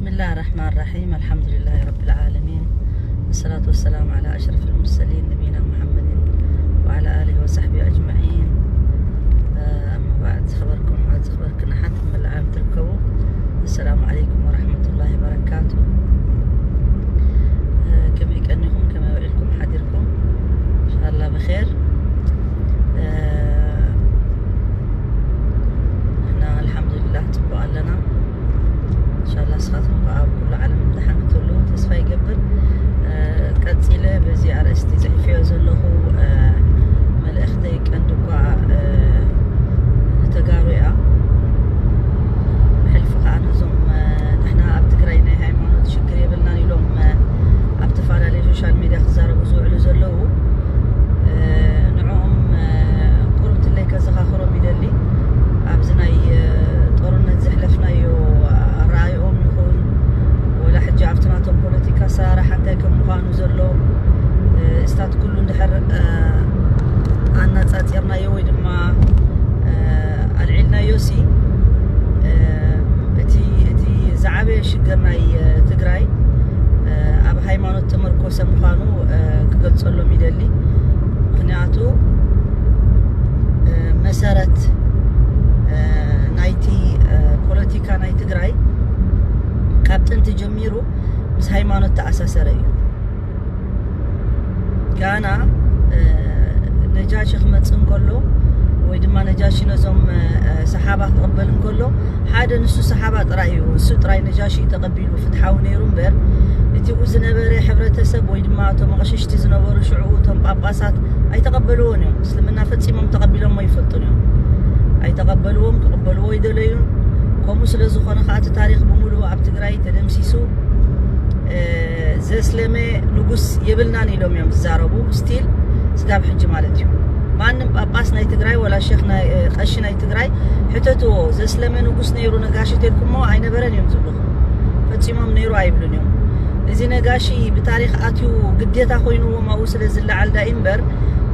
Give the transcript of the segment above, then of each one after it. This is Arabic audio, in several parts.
بسم الله الرحمن الرحيم. الحمد لله رب العالمين، والصلاة والسلام على أشرف المرسلين نبينا محمد وعلى آله وصحبه أجمعين. أما بعد، خبركم حد من العام تركبوا. السلام عليكم ورحمة الله وبركاته. كما يكأنكم كما يوعدكم حديركم إن شاء الله بخير. احنا الحمد لله تبقى لنا إن شاء الله سخاتهم بقى كل عالم امتحان كتولو تسفى يقبل قتيلة بزي أرستي زي فيه زلهو ملأختي كندقوا لتقاوئة حلفها عنهم نحنا أبتقرينا هاي معنات شكر يبلنا يلوم أبتفعل على سوشيال ميديا خزارة وزوع لزلهو نعوم قربت اللي كزخا خرو ميدالي أبزناي طورنا زحلفنا يو رأيهم يكون ولا حجة عفتناتهم بوليتيكا صار حتى كم مخانو زلو استاد كله ندحر عنا تأثيرنا يويد ما العلنا يوسي اتي زعابي شقرنا تقراي أب هايمانو تمركوسة مخانو كقلت صلو ميدالي مخنياتو مسارت نايتي بوليتيكا ناي تقراي كابتن تجميرو مس هايمانو تأساسر ايو كانا نجاشي خمتسن كله ويدما نجاشي نزوم سحابة تقبلن كله حادا نسو سحابة ترايو نسو تراي نجاشي تقبلو فتحاو نيرون بير اتي وزنبري حبرتسب ويدما تو مغششتي زنبرو شعو تم باباسات اي تقبلون يوم مسلمنا فتسيمم تقبلون ما يفلطون يوم اي تقبلوهم كقبلوا يدليون كومو سلازخونه خاطر تاريخ بمولو اب تግራይ تدمسيسو زسلمه نغس يبلنا نيلوم يوم زاربو ستيل سغاب حج مالتيو مانم باباس ناي تግራይ ولا شيخ ناي قش ناي تግራይ حتتو زسلمه نغس نيرو نغاشي تلكمو اينبرن يوم زلخ فصيمم نيرو ايبلون يوم ازي نغاشي بتاريخ اتيو ግዴታ ኮይኑ ማው ስለዝላዓል ዳኢምበር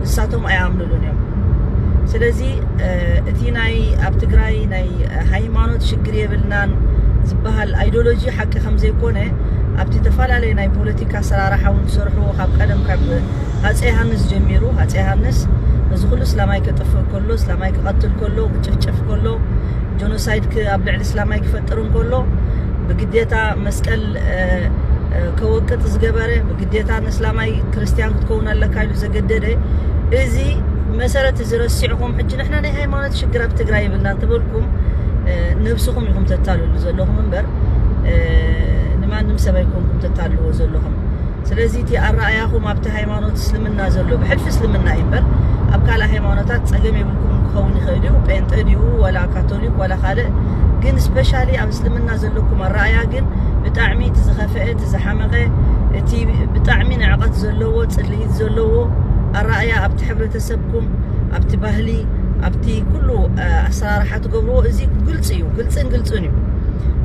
ንሳቶም አያምኑሉን يوم ስለዚህ እቲ ናይ ኣብ ትግራይ ናይ ሃይማኖት ሽግር የብልናን ዝበሃል አይዲዮሎጂ ሓቂ ከም ዘይኮነ ኣብቲ ተፈላለየ ናይ ፖለቲካ ሰራራሓውን ዝሰርሑ ካብ ቀደም ካብ ሃፀይ ዮሃንስ ጀሚሩ ሃፀይ ዮሃንስ እዚ ኩሉ እስላማይ ከጥፍ ከሎ እስላማይ ከቀትል ከሎ ክጭፍጭፍ ከሎ ጆኖሳይድ ኣብ ልዕሊ እስላማይ ክፈጥር ከሎ ብግዴታ መስቀል ከወቅጥ ዝገበረ ብግዴታ እስላማይ ክርስቲያን ክትከውን ኣለካ ኢሉ ዘገደደ እዚ مسارات زرسيعهم حج نحنا نهاي هايمانات شجرة بتقرأي بلنا تبولكم نفسكم يكم تتعلوا لزلهم منبر نما نمسى بيكم تتعلوا لزلهم سلازيتي الرأيهم أبت هايمانات سلمنا زلوا بحلف سلمنا إمبر أبقى على هايمانات أجمع بلكم خوني خيريو بنت أديو ولا كاثوليك ولا خالق جن سبيشالي أب سلمنا زلكم الرأي جن بتعمي تزخفئة تزحمقة تي بتعمي نعقد زلوا تسلي زلوا الرأي أبت حبرتسبكم أبت بهلي أبتي كله أسرار حتقبلوا إزي قلتنيو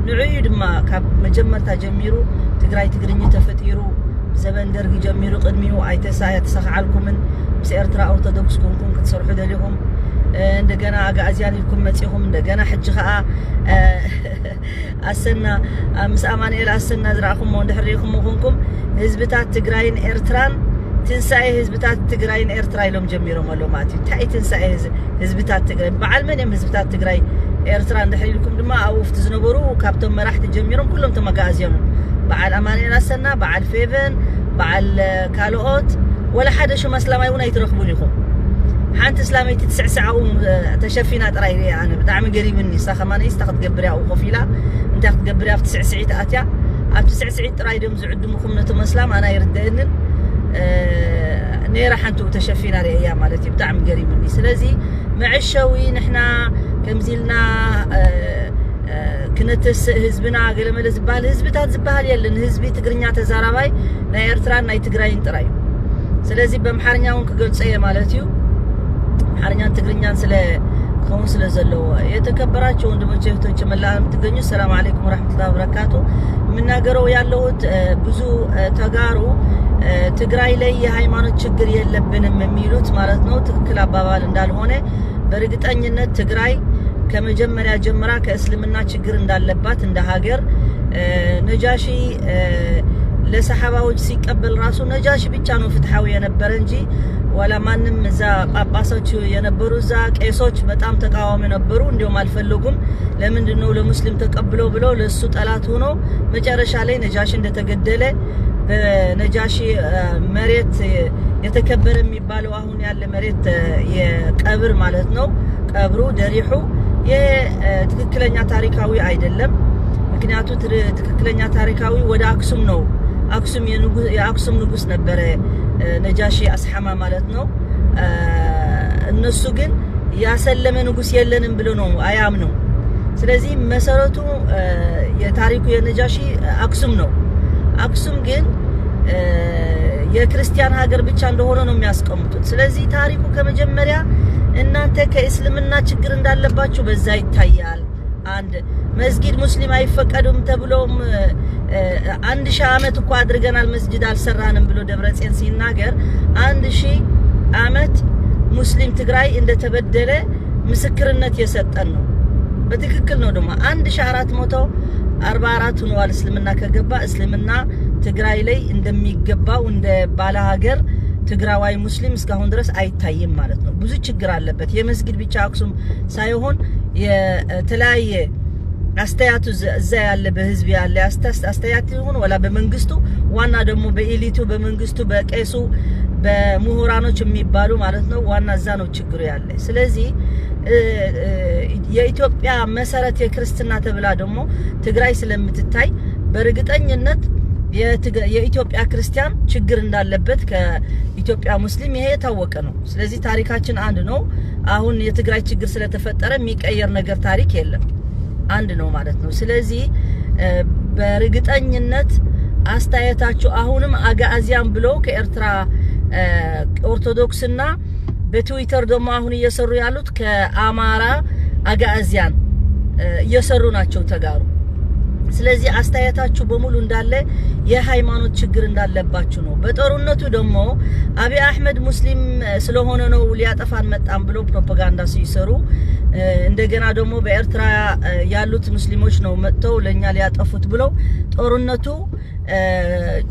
نعيد ما كاب مجمر تجميرو تقراي تقرني تفتيرو زبن درج جميرو قدميو أي تسايا تسخعلكم من بس إرترا أرتدوكس كونكم كتصرحوا دليهم عندنا أجازيان لكم متيهم عندنا حج خاء السنة مس أماني إلى السنة زرعكم وندحريكم وكونكم هزبتات تقراين إرتران تنساي هزبتات تقراين إرتراي لهم جميرو معلوماتي تاي تنساي هزبتات تقراي بعلمن يم هزبتات تقراي إرتران دحري لكم دما أو فتزنبرو وكابتن مراح تجميرهم كلهم تمقازيون بعد أماني لسنا بعد فيفن بعد كالوت ولا حدا شو مسلمي ونا يترخبون لكم حانت إسلامي تسع ساعة تشفينا تراي يعني بدعم قريب مني ساخماني استخد قبريا أو خفيلة أنت أخذ قبريا في 9 ساعات أتيا أب 9 ساعات تراي دم زعد مخمنة مسلم أنا يردين نيرا حنتو تشفينا رأيها مالتي بدعم قريب مني سلازي مع الشوي نحنا كمزيلنا كنت هزبنا قال ما لزبال هزبتات زبال يلن هزبي تقرنيا تزارباي نا إرتران نا تقراين تراي سلازي بمحرنياون كقلت سيا مالتيو محرنيان تقرنيان سلا خمس لزلو يتكبراتشو وندمجه تجملهم تقنيو السلام عليكم ورحمة الله وبركاته من ناقروا ياللوت بزو تقارو تقراي لي هايمانوت شجر يلبن مميلوت مالتنو تكل أبابال اندال هونه برقت أنينت تقراي ከመጀመሪያ ጀምራ ከእስልምና ችግር እንዳለባት እንደ ሀገር ነጃሺ ለሰሃባዎች ሲቀበል ራሱ ነጃሺ ብቻ ነው ፍትሃዊ የነበረ እንጂ ወላ ማንም እዛ ጳጳሶች የነበሩ እዛ ቄሶች በጣም ተቃዋሚ ነበሩ እንዲሁም አልፈልጉም ለምንድን ነው ለሙስሊም ተቀብለው ብለው ለሱ ጠላት ሆኖ መጨረሻ ላይ ነጃሺ እንደተገደለ በነጃሺ መሬት የተከበረ የሚባለው አሁን ያለ መሬት የቀብር ማለት ነው ቀብሩ ደሪሑ የትክክለኛ ታሪካዊ አይደለም ምክንያቱም ትክክለኛ ታሪካዊ ወደ አክሱም ነው አክሱም የአክሱም ንጉስ ነበረ ነጃሺ አስሐማ ማለት ነው እነሱ ግን ያሰለመ ንጉስ የለንም ብሎ ነው አያምኑ ስለዚህ መሰረቱ የታሪኩ የነጃሺ አክሱም ነው አክሱም ግን የክርስቲያን ሀገር ብቻ እንደሆነ ነው የሚያስቀምጡት ስለዚህ ታሪኩ ከመጀመሪያ እናንተ ከእስልምና ችግር እንዳለባችሁ በዛ ይታያል አንድ መስጊድ ሙስሊም አይፈቀዱም ተብሎም 1000 አመት እኮ አድርገናል መስጊድ አልሰራንም ብሎ ደብረጽዮን ሲናገር 1000 አመት ሙስሊም ትግራይ እንደተበደለ ምስክርነት የሰጠን ነው በትክክል ነው ደግሞ 1444 ሆኗል እስልምና ከገባ እስልምና ትግራይ ላይ እንደሚገባው እንደ ባለ ሀገር ትግራዋይ ሙስሊም እስካሁን ድረስ አይታይም ማለት ነው ብዙ ችግር አለበት የመስጊድ ብቻ አክሱም ሳይሆን የተለያየ አስተያየቱ እዛ ያለ በህዝብ ያለ አስተያየት ይሁን ወላ በመንግስቱ ዋና ደግሞ በኤሊቱ በመንግስቱ በቄሱ በምሁራኖች የሚባሉ ማለት ነው ዋና እዛ ነው ችግሩ ያለ ስለዚህ የኢትዮጵያ መሰረት የክርስትና ተብላ ደግሞ ትግራይ ስለምትታይ በርግጠኝነት የኢትዮጵያ ክርስቲያን ችግር እንዳለበት ከኢትዮጵያ ሙስሊም ይሄ የታወቀ ነው ስለዚህ ታሪካችን አንድ ነው አሁን የትግራይ ችግር ስለተፈጠረ የሚቀየር ነገር ታሪክ የለም አንድ ነው ማለት ነው ስለዚህ በርግጠኝነት አስተያየታችሁ አሁንም አጋዚያን ብሎ ከኤርትራ ኦርቶዶክስና በትዊተር ደግሞ አሁን እየሰሩ ያሉት ከአማራ አጋዚያን እየሰሩ ናቸው ተጋሩ ስለዚህ አስተያየታችሁ በሙሉ እንዳለ የሃይማኖት ችግር እንዳለባችሁ ነው በጦርነቱ ደግሞ አብይ አህመድ ሙስሊም ስለሆነ ነው ሊያጠፋን መጣን ብሎ ፕሮፓጋንዳ ሲሰሩ እንደገና ደግሞ በኤርትራ ያሉት ሙስሊሞች ነው መጥተው ለኛ ሊያጠፉት ብሎ ጦርነቱ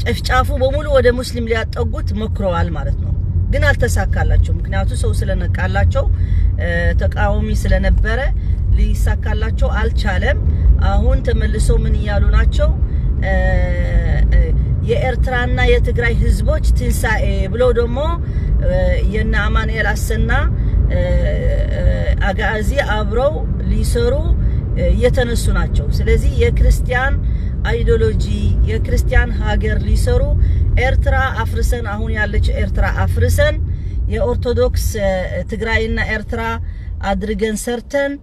ጨፍጫፉ በሙሉ ወደ ሙስሊም ሊያጠጉት ሞክረዋል ማለት ነው ግን አልተሳካላቸው ምክንያቱም ሰው ስለነቃላቸው ተቃዋሚ ስለነበረ ሊሳካላቸው አልቻለም አሁን ተመልሰው ምን ይያሉ ናቸው የኤርትራና የትግራይ ህዝቦች ትንሳኤ ብለው ደግሞ የና አማኑኤል አሰና አጋዚ አብረው ሊሰሩ የተነሱ ናቸው ስለዚህ የክርስቲያን አይዲዮሎጂ የክርስቲያን ሀገር ሊሰሩ ኤርትራ አፍርሰን አሁን ያለች ኤርትራ አፍርሰን የኦርቶዶክስ ትግራይና ኤርትራ አድርገን ሰርተን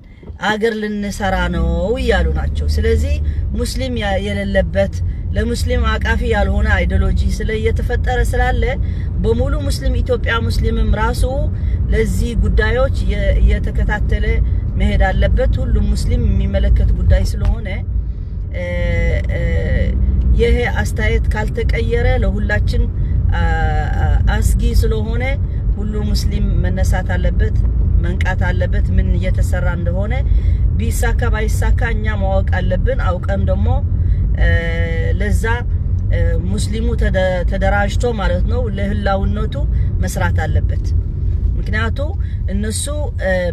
አገር ልንሰራ ነው ይያሉ ናቸው ስለዚህ ሙስሊም የሌለበት ለሙስሊም አቃፊ ያልሆነ አይዲዮሎጂ ስለየተፈጠረ ስላለ በሙሉ ሙስሊም ኢትዮጵያ ሙስሊምም ራሱ ለዚህ ጉዳዮች የተከታተለ መሄድ አለበት ሁሉ ሙስሊም የሚመለከት ጉዳይ ስለሆነ ይሄ አስተያየት ካልተቀየረ ለሁላችን አስጊ ስለሆነ ሁሉ ሙስሊም መነሳት አለበት መንቃት አለበት ምን እየተሰራ እንደሆነ ቢሳካ ባይሳካ እኛ ማወቅ አለብን አውቀን ደግሞ ለዛ ሙስሊሙ ተደራጅቶ ማለት ነው ለህላውነቱ መስራት አለበት ምክንያቱም እነሱ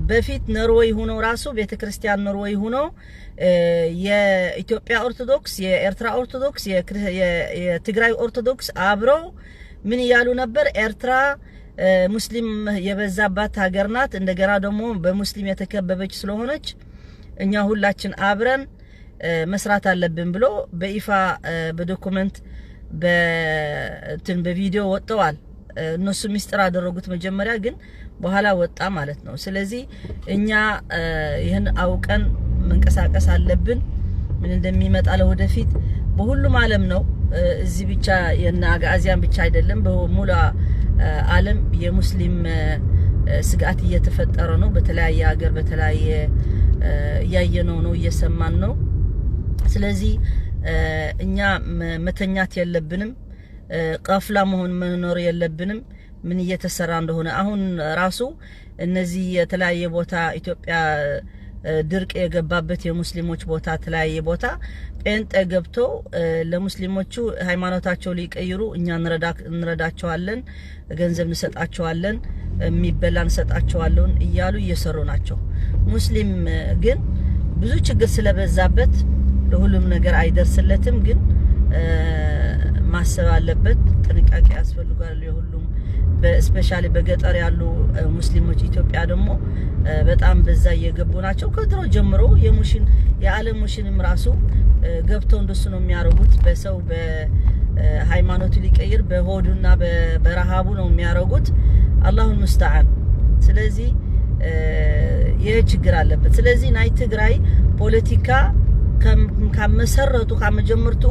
በፊት ኖርዌይ ሆኖ ራሱ ቤተክርስቲያን ኖርዌይ ሆኖ የኢትዮጵያ ኦርቶዶክስ የኤርትራ ኦርቶዶክስ የትግራይ ኦርቶዶክስ አብረው ምን ይያሉ ነበር ኤርትራ ሙስሊም የበዛባት ሀገር ናት እንደገና ደግሞ በሙስሊም የተከበበች ስለሆነች እኛ ሁላችን አብረን መስራት አለብን ብሎ በይፋ በዶክመንት በቪዲዮ ወጥተዋል እነሱ ሚስጥር አደረጉት መጀመሪያ ግን በኋላ ወጣ ማለት ነው ስለዚህ እኛ ይሄን አውቀን መንቀሳቀስ አለብን ምን እንደሚመጣ ለወደፊት በሁሉም ዓለም ነው እዚህ ብቻ የና አጋዚያን ብቻ አይደለም በሙሉ ዓለም የሙስሊም ስጋት እየተፈጠረ ነው በተለያየ ሀገር በተለያየ ያየነው ነው እየሰማን ነው ስለዚህ እኛ መተኛት የለብንም ቀፍላ መኖር የለብንም ምን እየተሰራ እንደሆነ አሁን ራሱ እነዚህ የተለያየ ቦታ ኢትዮጵያ ድርቅ የገባበት የሙስሊሞች ቦታ ተለያየ ቦታ ጴንጤ ገብቶ ለሙስሊሞቹ ሃይማኖታቸው ሊቀይሩ እኛ እንረዳቸዋለን ገንዘብ እንሰጣቸዋለን የሚበላ እንሰጣቸዋለን እያሉ እየሰሩ ናቸው ሙስሊም ግን ብዙ ችግር ስለበዛበት ለሁሉም ነገር አይደርስለትም ግን ማሰብ አለበት ጥንቃቄ ያስፈልጋል የሁሉም በስፔሻሊ በገጠር ያሉ ሙስሊሞች ኢትዮጵያ ደግሞ በጣም በዛ እየገቡ ናቸው ከድሮ ጀምሮ የሙሽን የዓለም ሙሽንም ራሱ ገብተው እንደሱ ነው የሚያረጉት በሰው በሃይማኖቱ ሊቀይር በሆዱና በረሃቡ ነው የሚያረጉት አላሁ ሙስተዓን ስለዚህ ይሄ ችግር አለበት ስለዚህ ናይ ትግራይ ፖለቲካ ከመሰረቱ ከመጀመርቱ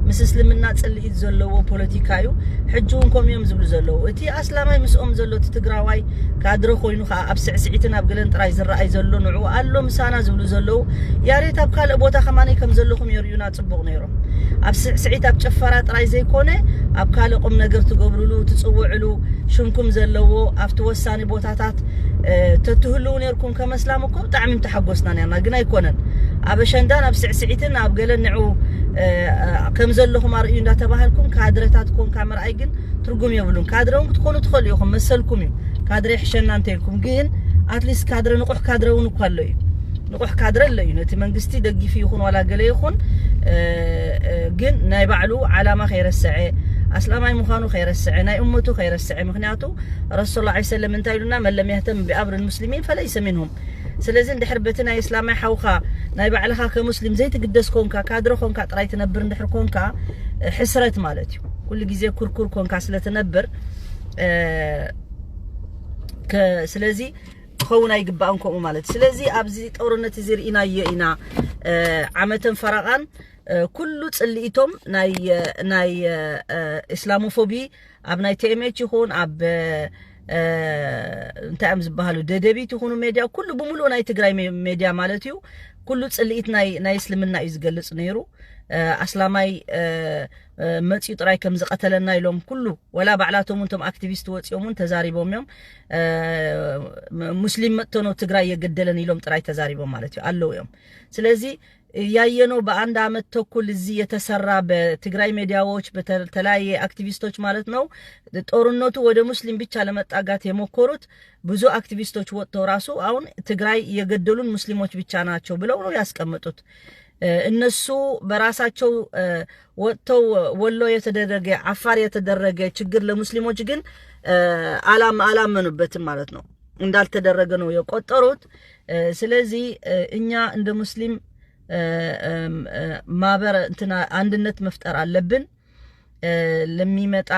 ምስልምና ጽልኢት ዘለዎ ፖለቲካዩ ሕጁን ኮሚዮም ዝብሉ ዘለዎ እቲ አስላማይ ምስኦም ዘሎ ትግራዋይ ካድረ ኮይኑ ኣብ ስዕስዒትን ኣብ ገለን ጥራይ ዝረአይ ዘሎ ንዑ አሎ ምሳና ዝብሉ ዘለው ያሬት ኣብ ካለ ቦታ ከማኔ ከም ዘለኹም የርዩና ጽቡቕ ነይሮም ኣብ ስዕስዒት ኣብ ጨፈራ ጥራይ ዘይኮነ ኣብ ካለ ቁም ነገር ትገብሩሉ ትጽውዕሉ ሽምኩም ዘለዎ ኣብ ተወሳኒ ቦታታት ተትህሉ ነርኩም ከመስላም እኮ ብጣዕሚ ተሐጎስና ነና ግን አይኮነን ኣብ ሸንዳን ኣብ ስዕስዒትን ኣብ ገለንዑ ከም ዘለኹም አርእዩ እንዳተባሃልኩም ካድረታት ኮን ካመርአይ ግን ትርጉም የብሉን ካድረውን ክትኮኑ ትኸሉ ኢኹም መሰልኩም እዩ ካድረ ይሕሸና እንተይልኩም ግን አትሊስት ካድረ ንቑሕ ካድረውን እኮ ኣሎ እዩ ንቑሕ ካድረ ኣሎ እዩ ነቲ መንግስቲ ደጊፊ ይኹን ዋላ ገለ ይኹን ግን ናይ ባዕሉ ዓላማ ከይረስዐ أسلامي مخانو خير السعي أمته خير السعي مخنياته رسول الله عليه وسلم انتايلنا من لم يهتم بأمر المسلمين فليس منهم سلازين دحربتنا إسلامي حوخا نايب عليها كمسلم زي تقدس كونكا كادرو كونكا تراي تنبر ندحر كونكا حسرت مالتي كل جزء كركور كونكا سلا تنبر كسلازي خونا يقبأنكم مالت سلازي أبزي أورنة زير إنا يئنا عامة فراغان كل تصليتهم ناي اسلاموفوبي اب ناي تيميتش يكون اب انت امز بهالو ددبيت يكونوا ميديا كل بملو ناي تግራይ ميديا مالتيو كل تصليت ناي اسلمنا يزغلص نيرو اسلاماي مصي طراي كم زقتلنا يلوم كله ولا بعلاتهم انتم اكتيفيست وصيومون تزاريبوم يوم مسلم متنو تግራይ يگدلن يلوم طراي تزاريبوم مالتيو አለው يوم ስለዚህ ያየነው በአንድ አመት ተኩል እዚህ የተሰራ በትግራይ ሚዲያዎች በተለያየ አክቲቪስቶች ማለት ነው ጦርነቱ ወደ ሙስሊም ብቻ ለመጣጋት የሞከሩት ብዙ አክቲቪስቶች ወጥተው ራሱ አሁን ትግራይ የገደሉን ሙስሊሞች ብቻ ናቸው ብለው ነው ያስቀመጡት እነሱ በራሳቸው ወጥተው ወሎ የተደረገ አፋር የተደረገ ችግር ለሙስሊሞች ግን አላመኑበትም ማለት ነው እንዳልተደረገ ነው የቆጠሩት ስለዚህ እኛ እንደ ሙስሊም ማበር እንትና አንድነት መፍጠር አለብን ለሚመጣ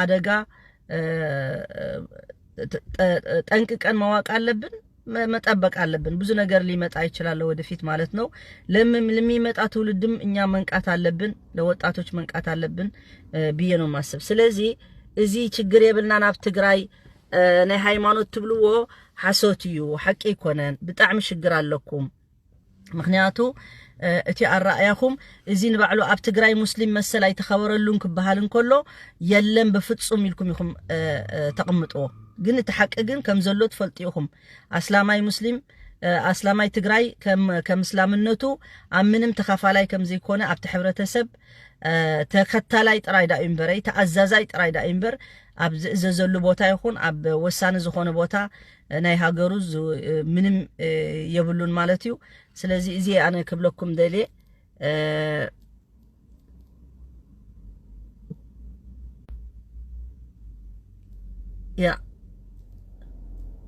አደጋ ጠንቅቀን ማዋቅ አለብን መጠበቅ አለብን ብዙ ነገር ሊመጣ ይችላል ወደፊት ማለት ነው ለሚመጣ ትውልድም እኛ መንቃት አለብን ለወጣቶች መንቃት አለብን ብዬ ነው ማሰብ ስለዚህ እዚ ችግር የብልናን ኣብ ትግራይ ናይ ሃይማኖት ትብልዎ ሓሶትዩ ሓቂ ይኮነን ብጣዕሚ ሽግር ኣለኩም ምክንያቱ እቲ አራያኹም እዚ ንባዕሉ ኣብ ትግራይ ሙስሊም መሰል አይተኸበረሉን ክበሃል እንከሎ የለም በፍጹም ኢልኩም ይኹም ተቀምጥዎ ግን ተሐቀ ግን ከም ዘሎ ትፈልጥይኹም አስላማይ ሙስሊም አስላማይ ትግራይ ከምስላምነቱ አምንም ተኻፋላይ ከም ዘይኮነ ኣብቲ ሕብረተሰብ ተከታላይ ጥራይ ዳ ኢምበረይ ተአዛዛይ ጥራይ ዳ ኢምበር ኣብ ዘዘሉ ቦታ ይኹን ኣብ ወሳነ ዝኾነ ቦታ ናይ ሃገሩ ምንም የብሉን ማለት እዩ ስለዚህ እዚ አነ ክብለኩም ደሌ ያ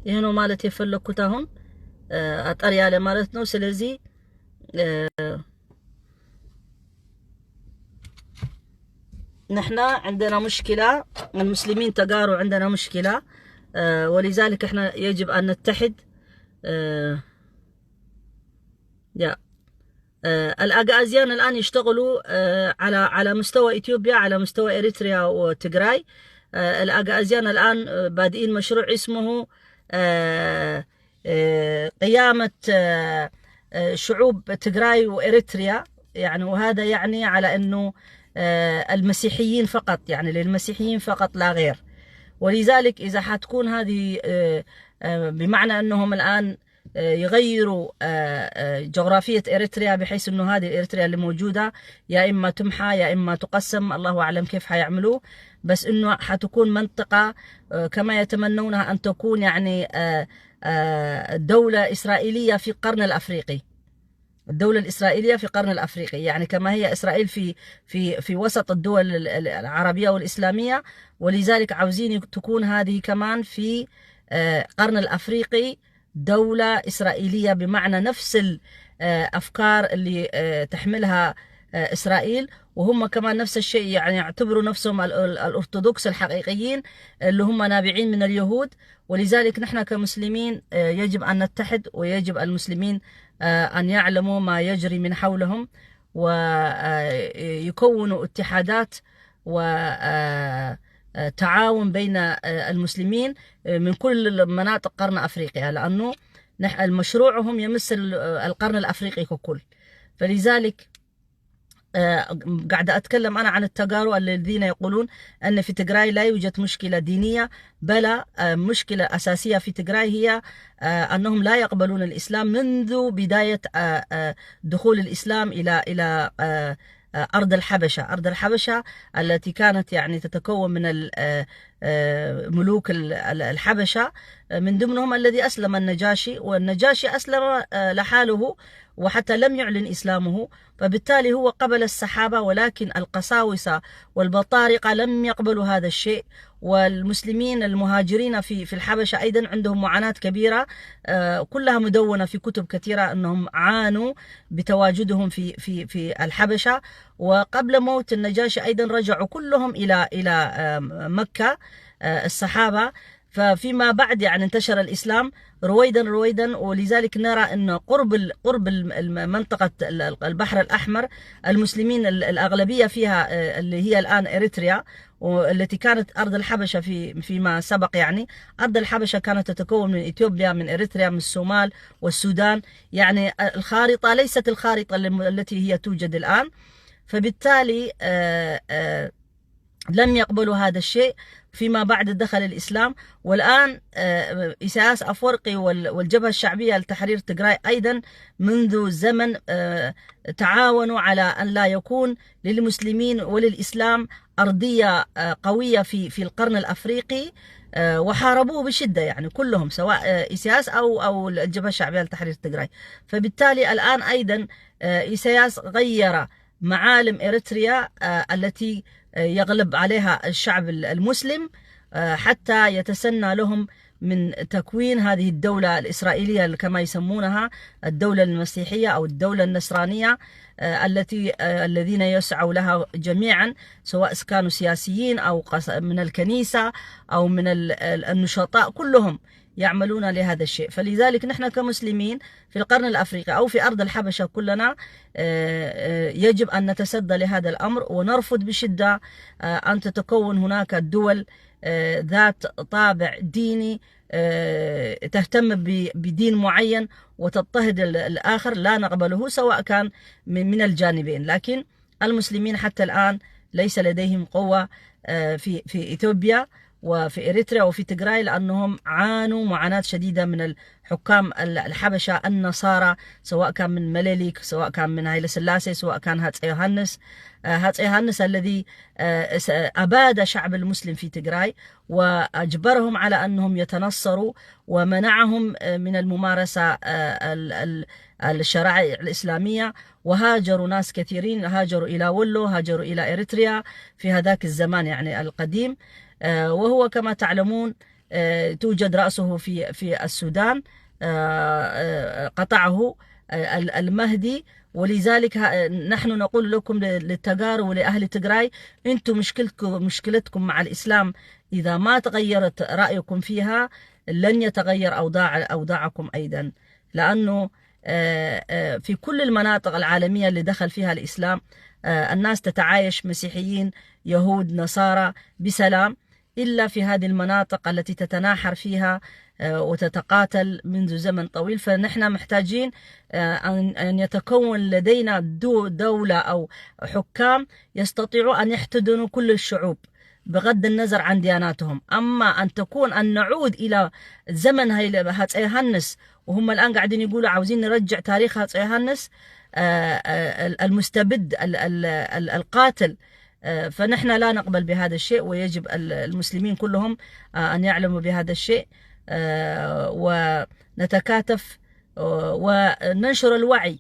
ይሄ ነው ማለት የፈለኩት አሁን አጠር ያለ ማለት ነው ስለዚህ نحن عندنا مشكلة المسلمين تجاروا عندنا مشكلة ولذلك احنا يجب أن نتحد الأغازيان الآن يشتغلوا على مستوى إثيوبيا على مستوى إريتريا وتجراي الأغازيان الآن بادئين مشروع اسمه قيامة شعوب تجراي وإريتريا يعني وهذا يعني على أنه المسيحيين فقط يعني للمسيحيين فقط لا غير ولذلك إذا حتكون هذه بمعنى أنهم الآن يغيروا جغرافية إريتريا، بحيث أنه هذه إريتريا اللي موجودة يا إما تمحى يا إما تقسم، الله أعلم كيف حيعملوه، بس أنه حتكون منطقة كما يتمنونها أن تكون يعني دولة إسرائيلية في القرن الأفريقي. الدولة الإسرائيلية في القرن الأفريقي، يعني كما هي إسرائيل في وسط الدول العربية والإسلامية، ولذلك عاوزين تكون هذه كمان في القرن الأفريقي دولة إسرائيلية، بمعنى نفس الأفكار اللي تحملها إسرائيل، وهم كمان نفس الشيء، يعني يعتبروا نفسهم الأرثوذكس الحقيقيين اللي هم نابعين من اليهود. ولذلك نحن كمسلمين يجب أن نتحد، ويجب المسلمين أن يعلموا ما يجري من حولهم، ويكونوا اتحادات وتعاون بين المسلمين من كل مناطق قرن أفريقيا، لأنه مشروعهم يمس القرن الأفريقي ككل. فلذلك قاعدة أتكلم أنا عن التجارب الذين يقولون أن في تجراي لا يوجد مشكلة دينية، بل مشكلة أساسية في تجراي هي أنهم لا يقبلون الإسلام منذ بداية دخول الإسلام إلى أرض الحبشة. أرض الحبشة التي كانت يعني تتكون من ملوك الحبشة، من ضمنهم الذي أسلم النجاشي، والنجاشي أسلم لحاله وحتى لم يعلن إسلامه، فبالتالي هو قبل السحابة، ولكن القساوسة والبطارقة لم يقبلوا هذا الشيء. والمسلمين المهاجرين في الحبشة أيضا عندهم معاناة كبيرة، كلها مدونة في كتب كثيرة أنهم عانوا بتواجدهم في الحبشة. وقبل موت النجاشي أيضا رجعوا كلهم إلى مكة الصحابة. ففيما بعد يعني انتشر الإسلام رويدا رويدا، ولذلك نرى أن قرب منطقة البحر الأحمر المسلمين الأغلبية فيها اللي هي الآن إريتريا، والتي كانت أرض الحبشة فيما سبق. يعني أرض الحبشة كانت تتكون من إثيوبيا، من إريتريا، من الصومال والسودان، يعني الخارطة ليست الخارطة التي هي توجد الآن. فبالتالي لم يقبلوا هذا الشيء فيما بعد دخل الإسلام. والآن إساس أفورقي والجبهة الشعبية لتحرير تجراي أيضا منذ زمن تعاونوا على أن لا يكون للمسلمين وللإسلام أرضية قوية في القرن الأفريقي، وحاربوه بشدة، يعني كلهم سواء إساس أو الجبهة الشعبية لتحرير تجراي. فبالتالي الآن أيضا إساس غير معالم إريتريا التي يغلب عليها الشعب المسلم، حتى يتسنى لهم من تكوين هذه الدولة الإسرائيلية كما يسمونها، الدولة المسيحية أو الدولة النصرانية، الذين يسعوا لها جميعا، سواء كانوا سياسيين أو من الكنيسة أو من النشطاء، كلهم يعملون لهذا الشيء. فلذلك نحن كمسلمين في القرن الأفريقي أو في أرض الحبشة كلنا يجب أن نتصدى لهذا الأمر، ونرفض بشدة أن تتكون هناك دول ذات طابع ديني تهتم بدين معين وتضطهد الآخر. لا نقبله سواء كان من الجانبين. لكن المسلمين حتى الآن ليس لديهم قوة في إثيوبيا وفي إريتريا وفي تجراي، لأنهم عانوا معاناة شديدة من الحكام الحبشة النصارى، سواء كان من مليليك، سواء كان من هايلة سلاسي، سواء كان هاتس يوهانس الذي أباد شعب المسلم في تجراي وأجبرهم على أنهم يتنصروا، ومنعهم من الممارسة الشرائع الإسلامية. وهاجروا ناس كثيرين، هاجروا إلى ولو، هاجروا إلى إريتريا في هذاك الزمان يعني القديم. وهو كما تعلمون توجد رأسه في السودان، قطعه المهدي. ولذلك نحن نقول لكم للتجار ولأهل تجراي، أنتم مشكلتكم مع الإسلام إذا ما تغيرت رأيكم فيها لن يتغير أوضاعكم أيضا، لأنه في كل المناطق العالمية اللي دخل فيها الإسلام الناس تتعايش، مسيحيين، يهود، نصارى، بسلام، إلا في هذه المناطق التي تتناحر فيها وتتقاتل منذ زمن طويل. فنحن محتاجين أن يتكون لدينا دولة أو حكام يستطيعوا أن يحتضنوا كل الشعوب بغض النظر عن دياناتهم. أما أن نعود إلى زمن هاتس يوهانس وهم الآن قاعدين يقولوا عاوزين نرجع تاريخ يوحنس المستبد القاتل. فنحن لا نقبل بهذا الشيء، ويجب المسلمين كلهم أن يعلموا بهذا الشيء، ونتكاتف وننشر الوعي.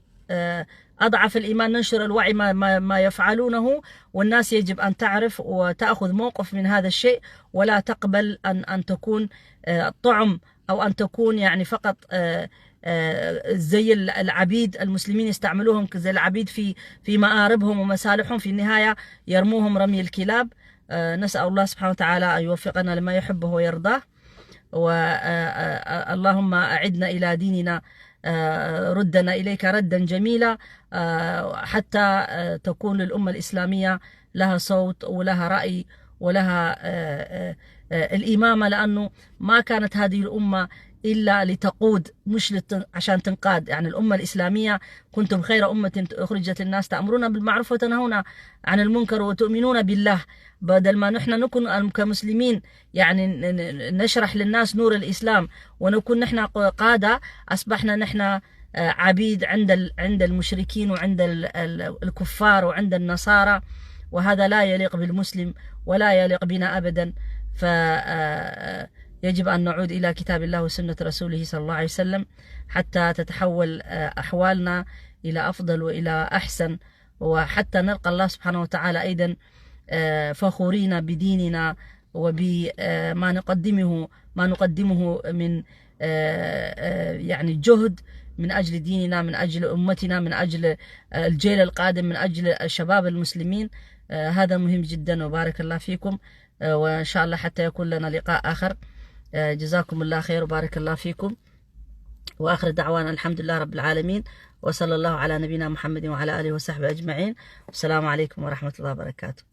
أضعف الإيمان ننشر الوعي ما يفعلونه، والناس يجب أن تعرف وتأخذ موقف من هذا الشيء، ولا تقبل أن تكون طعم أو أن تكون يعني فقط زي العبيد. المسلمين يستعملوهم زي العبيد في مآربهم ومصالحهم، في النهاية يرموهم رمي الكلاب. نسأل الله سبحانه وتعالى أن يوفقنا لما يحبه ويرضاه، اللهم أعدنا إلى ديننا، ردنا إليك ردا جميلا، حتى تكون للأمة الإسلامية لها صوت ولها رأي ولها الإمامة، لأنه ما كانت هذه الأمة إلا لتقود مش عشان تنقاد. يعني الأمة الإسلامية كنتم خير أمة أخرجت للناس تأمرون بالمعروف وتنهون عن المنكر وتؤمنون بالله. بدل ما نحن نكون كمسلمين يعني نشرح للناس نور الإسلام ونكون نحن قادة، أصبحنا نحن عبيد عند المشركين وعند الكفار وعند النصارى، وهذا لا يليق بالمسلم ولا يليق بنا أبدا. فيجب أن نعود إلى كتاب الله وسنة رسوله صلى الله عليه وسلم حتى تتحول أحوالنا إلى أفضل وإلى أحسن، وحتى نلقى الله سبحانه وتعالى أيضا فخورين بديننا وبما نقدمه من يعني جهد من أجل ديننا، من أجل أمتنا، من أجل الجيل القادم، من أجل الشباب المسلمين. هذا مهم جدا، وبارك الله فيكم، وإن شاء الله حتى يكون لنا لقاء آخر. جزاكم الله خير وبارك الله فيكم، وآخر دعوانا الحمد لله رب العالمين، وصلى الله على نبينا محمد وعلى آله وصحبه أجمعين، والسلام عليكم ورحمة الله وبركاته.